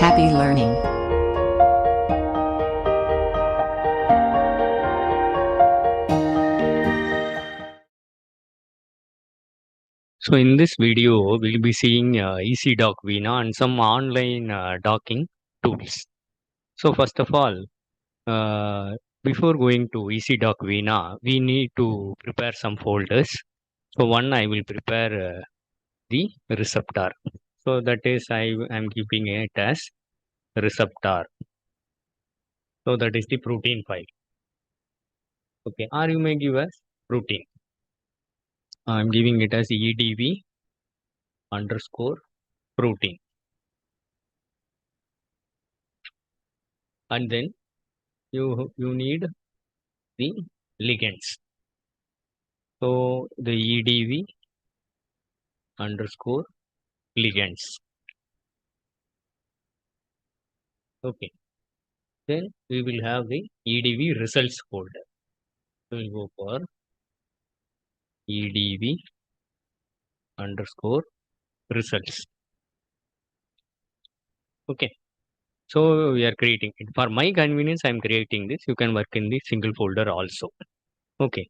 Happy learning. So in this video, we'll be seeing easydockvina and some online docking tools. So first of all, uh, before going to easydockvina, we need to prepare some folders. So one, I will prepare the receptor. So that is, I am keeping it as receptor. So that is the protein file. Okay, or you may give as protein. I'm giving it as edv underscore protein. And then you need the ligands. So the edv underscore ligands. Okay. Then we will have the edv results folder. So we'll go for edv underscore results. Okay. So we are creating it. For my convenience, I'm creating this. You can work in the single folder also. Okay.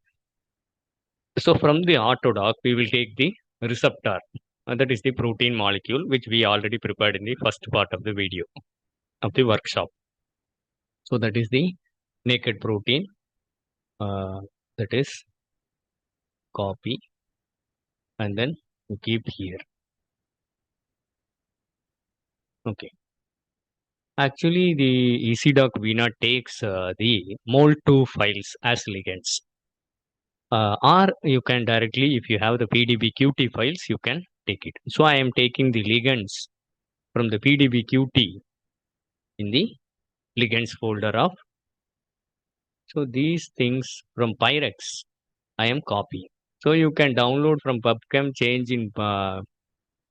So from the AutoDock, we will take the receptor. That is the protein molecule, which we already prepared in the first part of the video of the workshop. So that is the naked protein. That is copy and then you keep here. Okay. Actually, the easydockvina takes the mol2 files as ligands. Or you can directly, if you have the PDBQT files, you can take it. So I am taking the ligands from the PDBQT in the ligands folder of. So these things from pyrx, I am copying. So you can download from PubChem, change in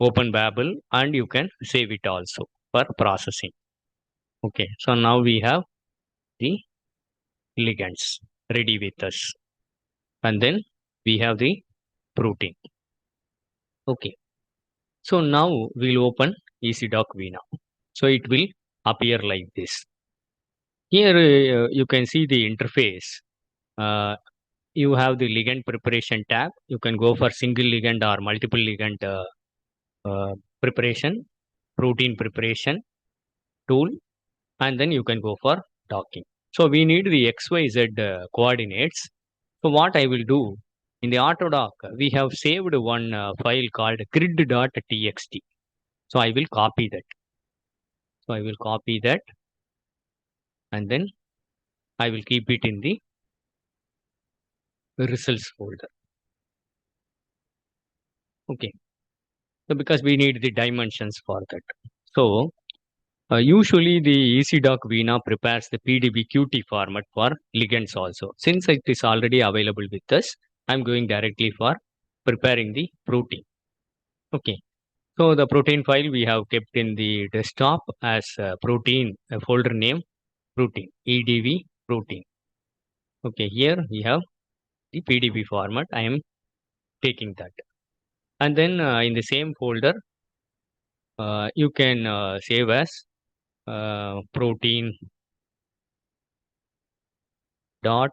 Open Babel, and you can save it also for processing. Okay, so now we have the ligands ready with us, and then we have the protein. Okay, so now we'll open easydockvina. So it will appear like this. Here you can see the interface. You have the ligand preparation tab. You can go for single ligand or multiple ligand preparation, protein preparation tool, and then you can go for docking. So we need the XYZ coordinates. So what I will do in the AutoDock, we have saved one file called grid.txt. So I will copy that. So I will copy that and then I will keep it in the results folder. Okay. So because we need the dimensions for that. So usually the easydockvina prepares the PDBQT format for ligands also. Since it is already available with us, I'm going directly for preparing the protein. Okay. So the protein file we have kept in the desktop as protein, a folder name protein, edv protein. Okay, here we have the PDB format. I am taking that. And then in the same folder, you can save as protein dot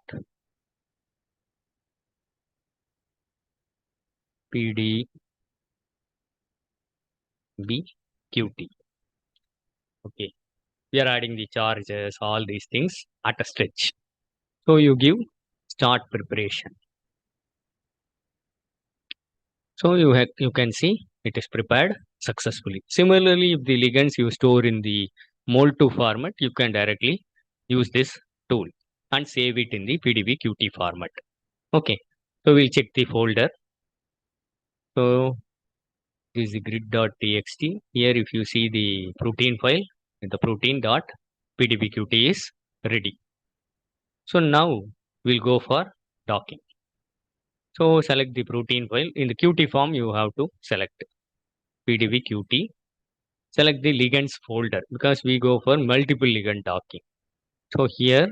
pdbqt. Okay, we are adding the charges, all these things at a stretch. So you give start preparation. So you can see it is prepared successfully. Similarly, if the ligands you store in the mol2 format, you can directly use this tool and save it in the PDBQT format. Okay, so we'll check the folder. So this is the grid.txt. Here, if you see the protein file, the protein.pdbqt is ready. So now we'll go for docking. So select the protein file. In the Qt form, you have to select pdbqt. Select the ligands folder because we go for multiple ligand docking. So here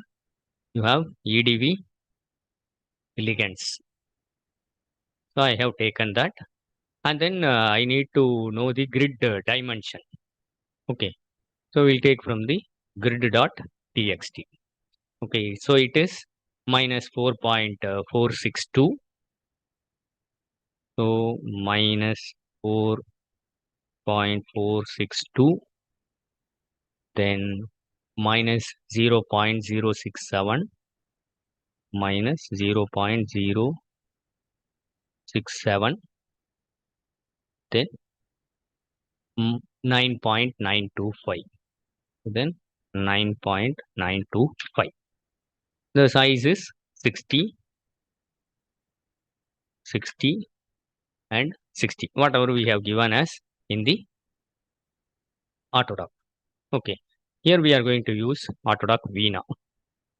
you have edv ligands. So I have taken that. And then I need to know the grid dimension. Okay. So we'll take from the grid.txt. Okay, so it is minus 4.462. So minus 4.462, then minus 0.067, minus 0.067, then 9.925, then 9.925. The size is 60, 60, and 60, whatever we have given as in the AutoDock. Okay, here we are going to use AutoDock Vina.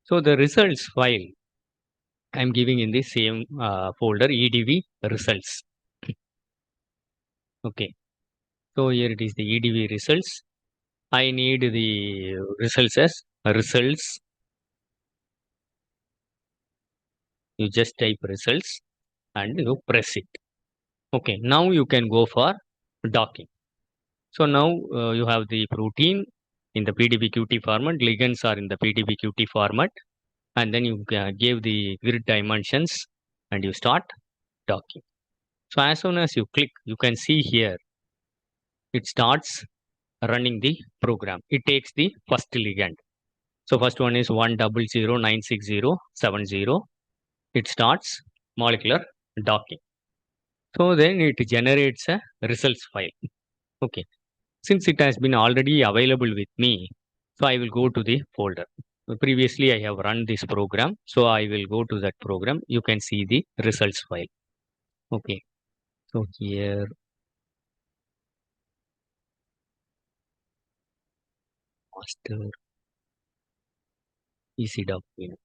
So the results file I am giving in the same folder, EDV results. Okay, so here it is the EDV results. I need the results as results. You just type results and you press it. Okay, now you can go for docking. So now you have the protein in the PDBQT format, ligands are in the PDBQT format, and then you give the grid dimensions and you start docking. So as soon as you click, you can see here it starts running the program. It takes the first ligand. So first one is 1009607. It starts molecular docking. So then it generates a results file. Okay. Since it has been already available with me, so I will go to the folder. Previously, I have run this program. So I will go to that program. You can see the results file. Okay. So here, master easydockvina.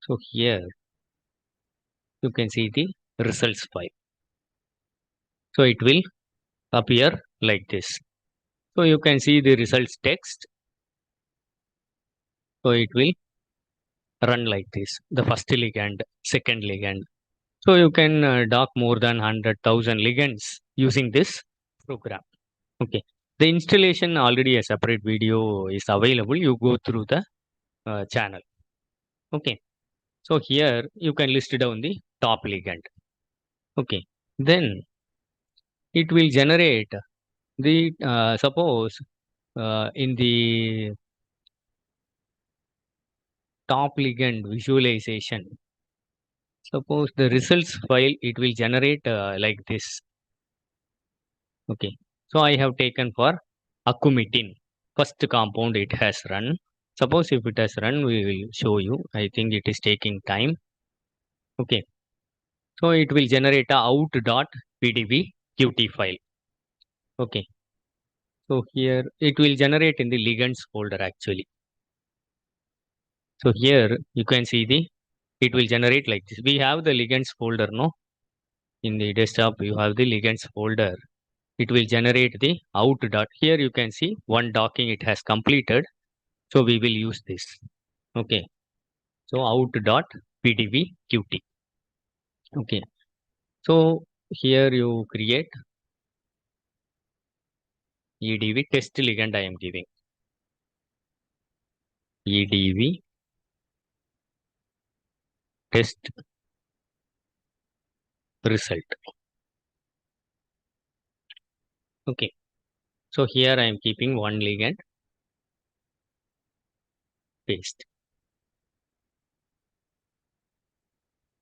So here you can see the results file. So it will appear like this. So you can see the results text. So it will run like this. The first ligand, second ligand. So you can dock more than 100,000 ligands using this program. Okay. The installation already a separate video is available. You go through the channel. Okay. So here you can list down the top ligand. Okay. Then it will generate the suppose in the top ligand visualization. Suppose the results file it will generate like this. Okay. So I have taken for acumitin. First compound it has run. Suppose if it has run, we will show you. I think it is taking time. Okay. So it will generate a out.pdb qt file. Okay. So here it will generate in the ligands folder actually. So here you can see the it will generate like this. We have the ligands folder, no? In the desktop, you have the ligands folder. It will generate the out dot. Here you can see one docking it has completed. So we will use this. Okay. So out dot pdb qt. Okay. So here you create edv test ligand I am giving. Edv test result. Okay. So here I am keeping one ligand, paste.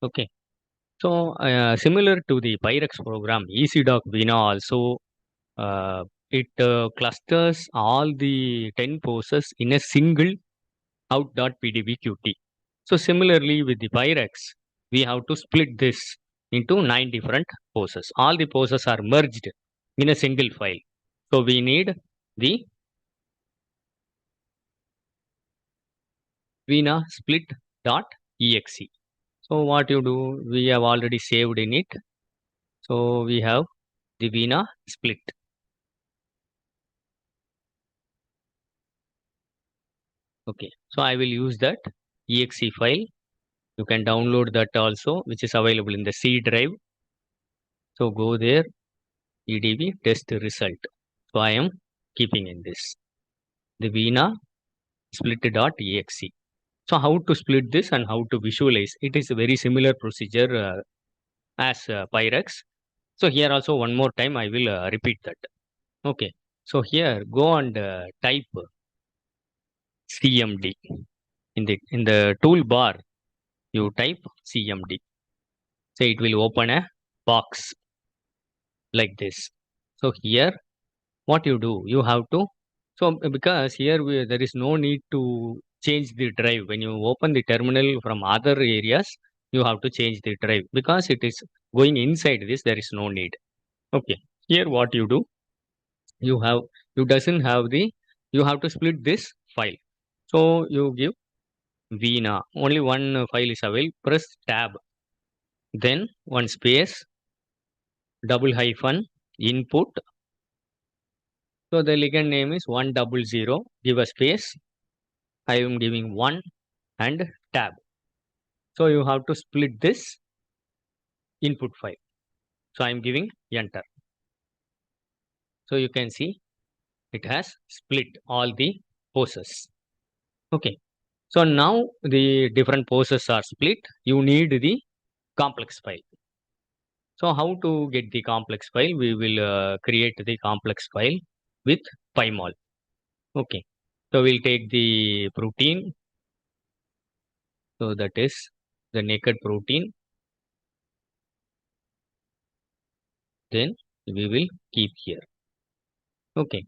Okay. So similar to the pyrx program, easydockvina also it clusters all the 10 poses in a single out.pdbqt. So similarly with the pyrx, we have to split this into 9 different poses. All the poses are merged in a single file. So we need the Vina split.exe. So what you do, we have already saved in it. So we have the Vina split. Okay, so I will use that exe file. You can download that also, which is available in the C drive. So go there, EDB test result. So I am keeping in this the Vina split.exe. So how to split this and how to visualize? It is a very similar procedure as pyrx. So here also one more time I will repeat that. Okay. So here go and type CMD in the toolbar. You type CMD. So it will open a box like this. So here what you do, you have to. So because here there is no need to change the drive. When you open the terminal from other areas, you have to change the drive because it is going inside this. There is no need. Okay. Here what you do, you have you doesn't have the you have to split this file. So you give Vina. Only one file is available. Press tab. Then one space, double hyphen, input. So the ligand name is 100. Give a space. I am giving 1 and tab. So you have to split this input file. So I am giving enter. So you can see it has split all the poses. Okay. So now the different poses are split. You need the complex file. So how to get the complex file? We will create the complex file with pymol. Okay. So we'll take the protein. So that is the naked protein. Then we will keep here. Okay.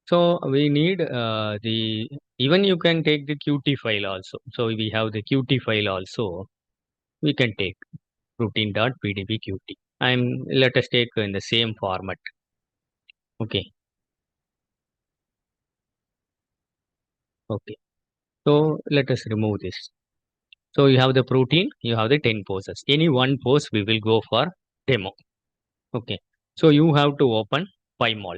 So we need the even you can take the Qt file also. So we have the Qt file also. We can take routine.pdb Qt. Let us take in the same format. Okay. Okay. So let us remove this. So you have the protein, you have the 10 poses. Any one pose we will go for demo. Okay. So you have to open pymol.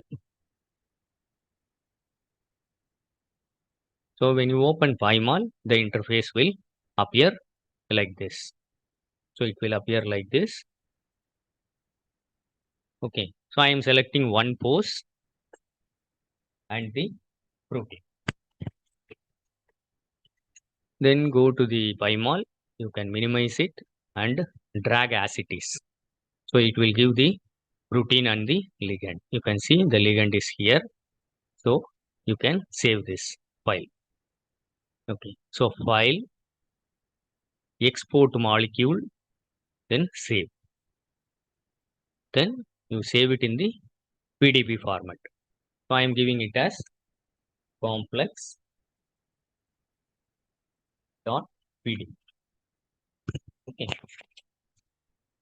So when you open pymol, the interface will appear like this. So it will appear like this. Okay. So I am selecting one pose and the protein. Then go to the pymol. You can minimize it and drag as it is. So it will give the protein and the ligand. You can see the ligand is here. So you can save this file. Okay. So file, export molecule, then save. Then you save it in the PDB format. So I am giving it as complex dot pdb. Okay.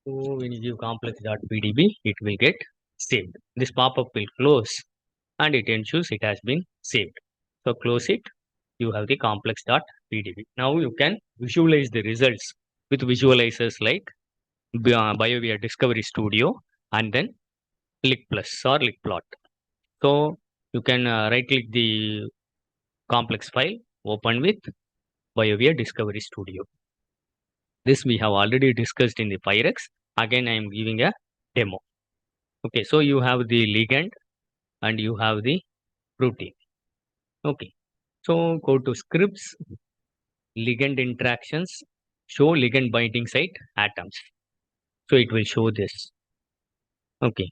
So when you give complex dot pdb, it will get saved. This pop-up will close and it ensures it has been saved. So close it. You have the complex dot pdb. Now you can visualize the results with visualizers like BioVia Discovery Studio and then Lick Plus or Lick Plot. So you can right click the complex file, open with BioVia Discovery Studio. This we have already discussed in the pyrx. Again, I am giving a demo. Okay, so you have the ligand and you have the protein. Okay, so go to scripts, ligand interactions, show ligand binding site atoms. So it will show this. Okay,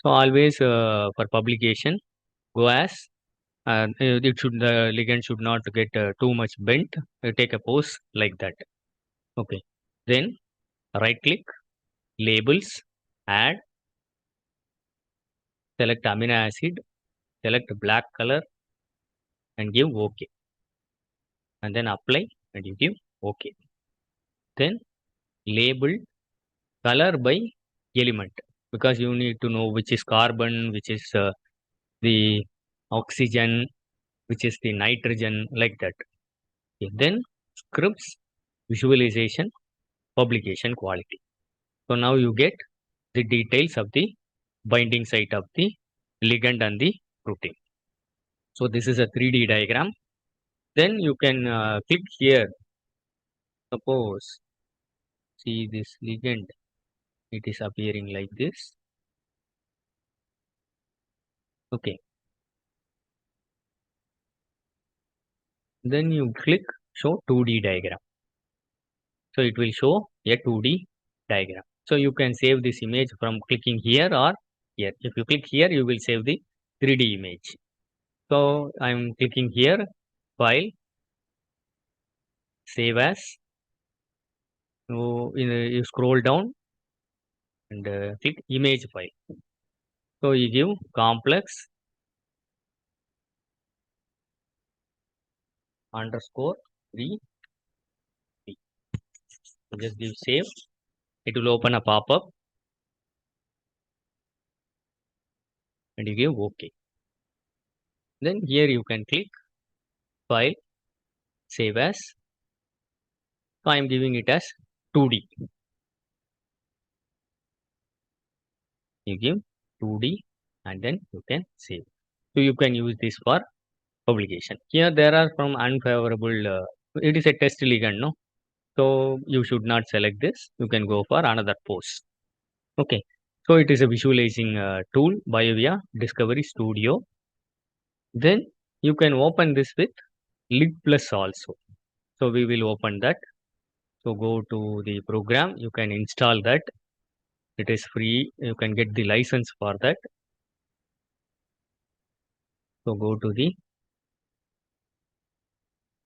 so always for publication, go as it should the ligand should not get too much bent. Take a pose like that. Okay, then right click, labels, add, select amino acid, select black color and give OK. And then apply and you give OK. Then label color by element because you need to know which is carbon, which is the oxygen, which is the nitrogen, like that. Okay. Then scripts, visualization, publication quality. So now you get the details of the binding site of the ligand and the protein. So this is a 3D diagram. Then you can click here. Suppose see this ligand, it is appearing like this. Okay. Then you click show 2D diagram. So it will show a 2D diagram. So you can save this image from clicking here or here. If you click here, you will save the 3D image. So I'm clicking here, file, save as. So you scroll down and click image file. So you give complex underscore 3D. Just give save. It will open a pop-up and you give OK. Then here you can click file, save as. So I am giving it as 2D. You give 2D and then you can save. So you can use this for publication. Here there are some unfavorable, it is a test ligand, no? So you should not select this. You can go for another pose. Okay. So it is a visualizing tool, BioVia Discovery Studio. Then you can open this with Lig Plus also. So we will open that. So go to the program. You can install that. It is free. You can get the license for that. So go to the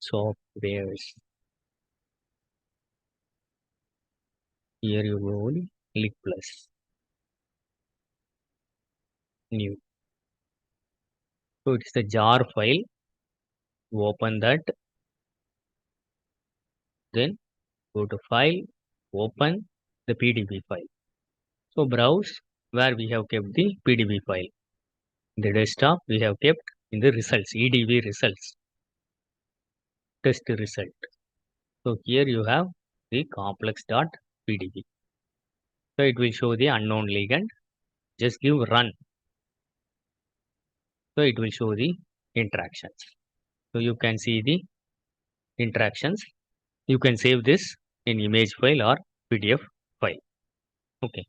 softwares. Here you go Lig Plus new. So it's the jar file. You open that. Then go to file. Open the PDB file. So browse where we have kept the PDB file. In the desktop we have kept in the results, EDB results, test result. So here you have the complex.pdb. So it will show the unknown ligand. Just give run. So it will show the interactions. So you can see the interactions. You can save this in image file or PDF file. Okay.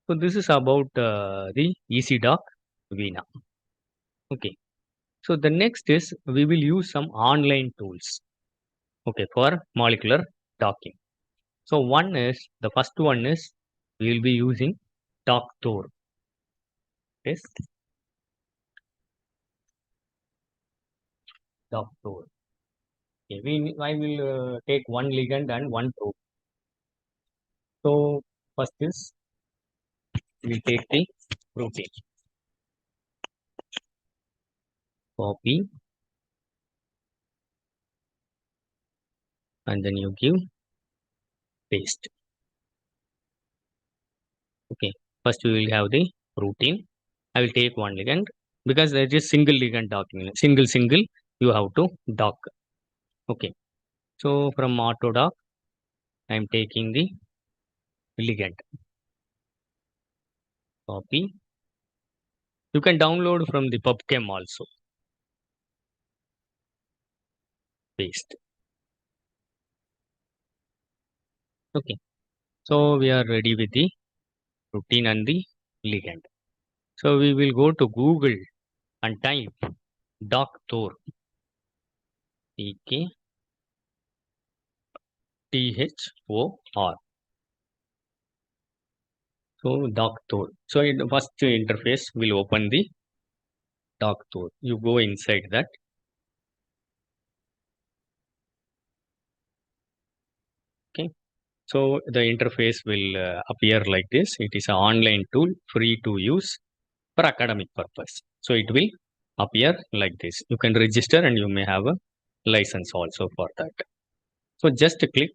So this is about the EasyDock Vina. Okay. So the next is we will use some online tools. Okay, for molecular docking. So the first one is we will be using doctor. Yes, doctor. Okay, I will take one ligand and one probe. So first is we will take the protein, copy, and then you give paste. Okay, first we will have the protein. I will take one ligand because there is single ligand docking. Single you have to dock. Okay, so from AutoDock I am taking the ligand, copy. You can download from the PubChem also, paste. Okay, so we are ready with the protein and the ligand. So we will go to Google and type doctor, T-H-O-R. So doctor. So in the first interface will open the doctor. You go inside that. Okay. So the interface will appear like this. It is an online tool, free to use for academic purpose. So it will appear like this. You can register and you may have a license also for that. So just click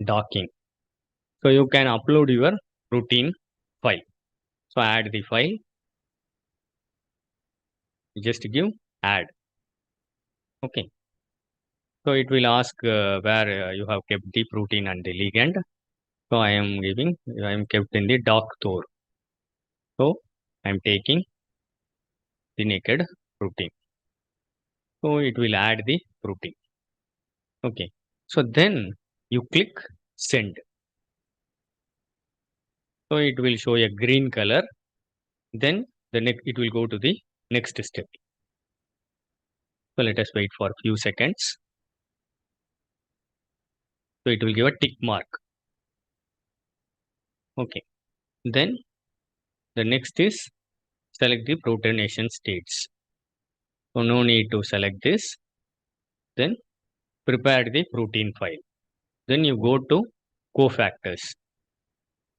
docking. So you can upload your routine file. So add the file. Just give add. Okay. So it will ask where you have kept the protein and the ligand. So I am kept in the doctor. So I am taking the naked protein. So it will add the protein. Okay. So then you click send. So it will show a green color. Then it will go to the next step. So let us wait for a few seconds. So it will give a tick mark. Okay. Then the next is select the proteination states. So no need to select this. Then prepare the protein file. Then you go to cofactors.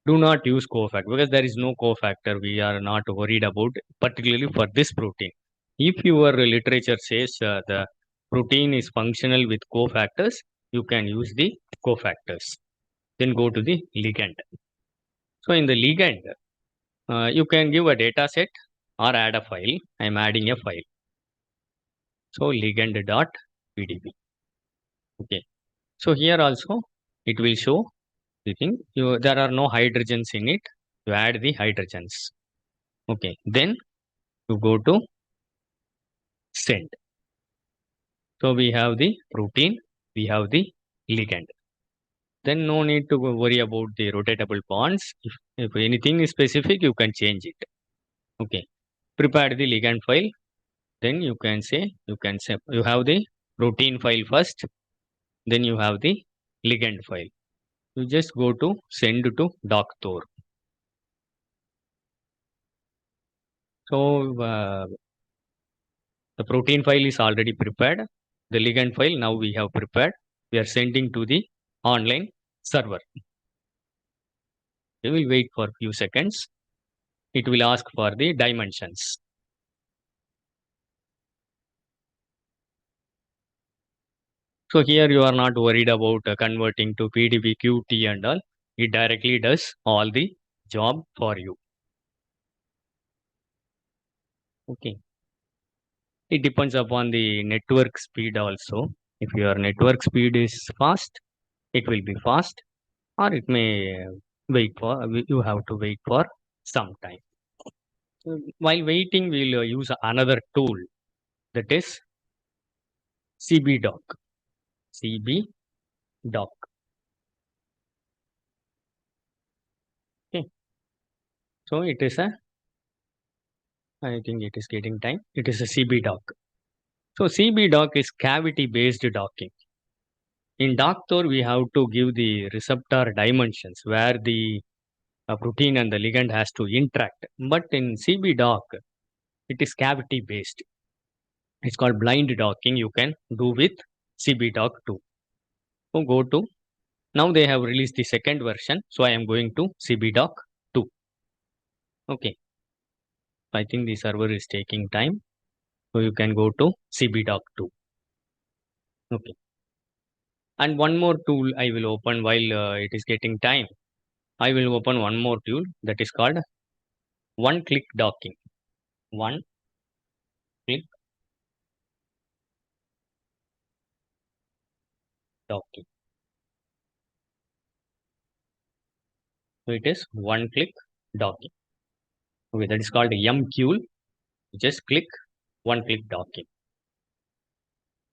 Do not use cofactor because there is no cofactor. We are not worried about, particularly for this protein. If your literature says the protein is functional with cofactors, you can use the cofactors. Then go to the ligand. So in the ligand, you can give a data set or add a file. I am adding a file. So ligand.pdb. Okay. So here also it will show the thing. There are no hydrogens in it. You add the hydrogens. Okay. Then you go to send. So we have the protein, we have the ligand. Then no need to worry about the rotatable bonds. If anything is specific, you can change it. Okay. Prepare the ligand file. Then you can say you have the protein file first. Then you have the ligand file. You just go to send to doctor. So the protein file is already prepared. The ligand file now we have prepared. We are sending to the online server. We will wait for a few seconds. It will ask for the dimensions. So here you are not worried about converting to PDB, QT and all. It directly does all the job for you. Okay. It depends upon the network speed also. If your network speed is fast, it will be fast, or it may you have to wait for some time. While waiting, we'll use another tool, that is CBDock. CBDock. Okay. So it is I think it is getting time. It is a CBDock. So CBDock is cavity based docking. In Doctor, we have to give the receptor dimensions where the protein and the ligand has to interact. But in CBDock, it is cavity based. It's called blind docking. You can do with CBDock too. So go to, now they have released the second version. So I am going to CBDock 2. Okay. I think the server is taking time. So you can go to CBDock 2. Okay. And one more tool I will open while it is getting time. I will open one more tool that is called one click docking. One click docking. So it is one click docking. Okay, that is called MQ. Just click one click docking.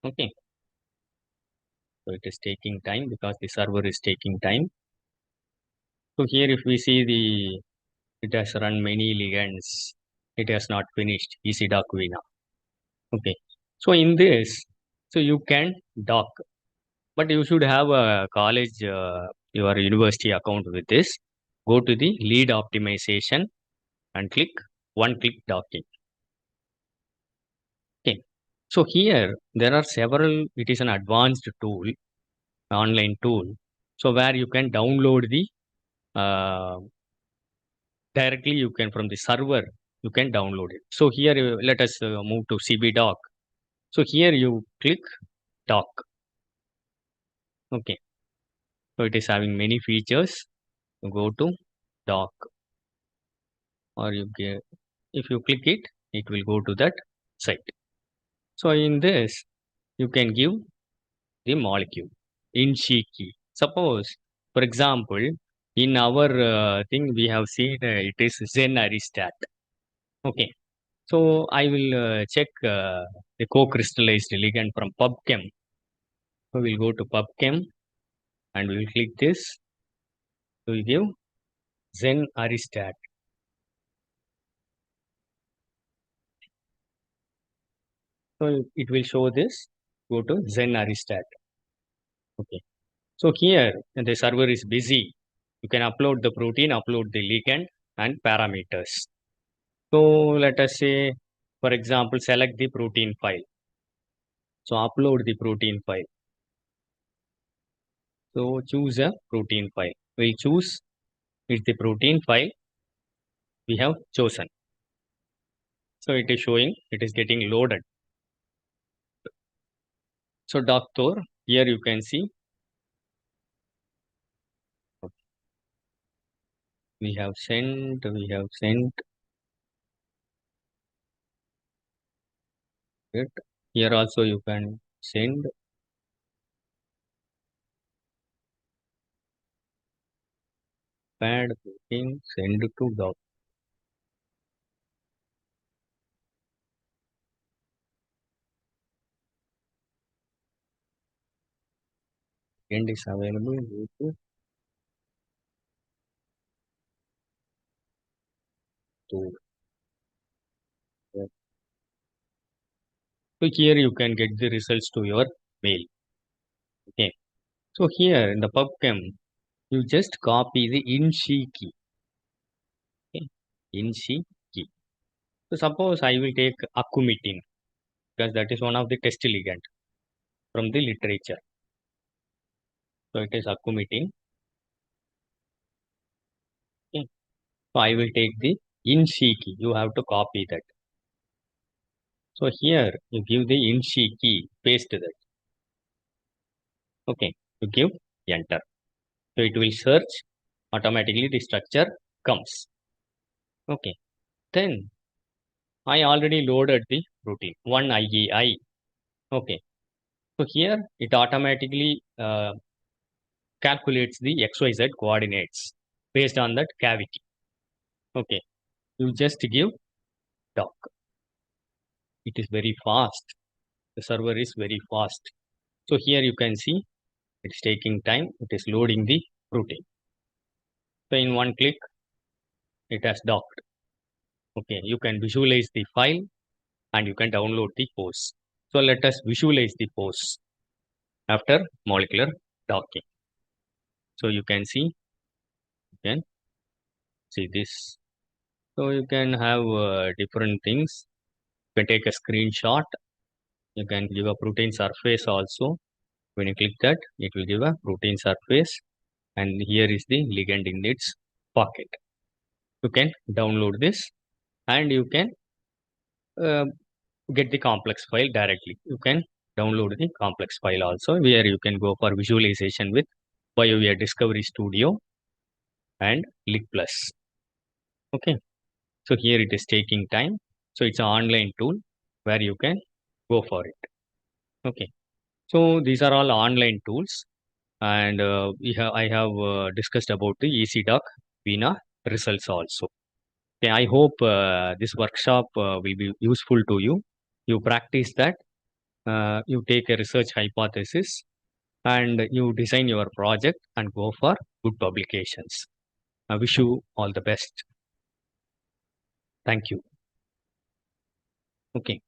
Okay. So it is taking time because the server is taking time. So here if we see it has run many ligands. It has not finished easydockvina. Okay. So in this, so you can dock, but you should have a college, your university account with this. Go to the lead optimization and click one click docking. Okay. So here there are several, it is an advanced tool, online tool. So where you can download the directly you can from the server, you can download it. So here let us move to CBDock. So here you click dock. Okay. So it is having many features. You go to dock, or you get, if you click it, it will go to that site. So in this, you can give the molecule in she key. Suppose, for example, in our thing we have seen it is Zen Aristat. Okay. So I will check the co-crystallized ligand from PubChem. So we'll go to PubChem and we will click this. We will give Zen Aristat. So it will show this. Go to Zen Aristat. Okay. So here the server is busy. You can upload the protein, upload the ligand and parameters. So let us say, for example, select the protein file. So upload the protein file. So choose a protein file. We choose is the protein file we have chosen. So it is showing, it is getting loaded. So doctor, here you can see we have sent it. Here also you can send pad protein, send to doc. And is available to to. So here you can get the results to your mail. Okay. So here in the pubchem, you just copy the INSHI key. Okay. INSHI key. So suppose I will take acumitin because that is one of the test ligand from the literature. So it is acumitin. Okay. So I will take the INSHI key. You have to copy that. So here you give the INSHI key, paste that. Okay. You give enter. So it will search automatically the structure comes. Okay. Then I already loaded the protein 1 IEI. Okay. So here it automatically calculates the XYZ coordinates based on that cavity. Okay. You just give doc. It is very fast. The server is very fast. So here you can see it's taking time. It is loading the protein. So in one click, it has docked. Okay. You can visualize the file and you can download the pose. So let us visualize the pose after molecular docking. So you can see this. So you can have different things. You can take a screenshot. You can give a protein surface also. When you click that, it will give a protein surface. And here is the ligand in its pocket. You can download this and you can uh, get the complex file directly. You can download the complex file also where you can go for visualization with BioVia Discovery Studio and Lig Plus. Okay. So here it is taking time. So it's an online tool where you can go for it. Okay. So these are all online tools, and I have discussed about the EasyDock Vina results also. Okay, I hope this workshop will be useful to you. You practice that. You take a research hypothesis and you design your project and go for good publications. I wish you all the best. Thank you. Okay.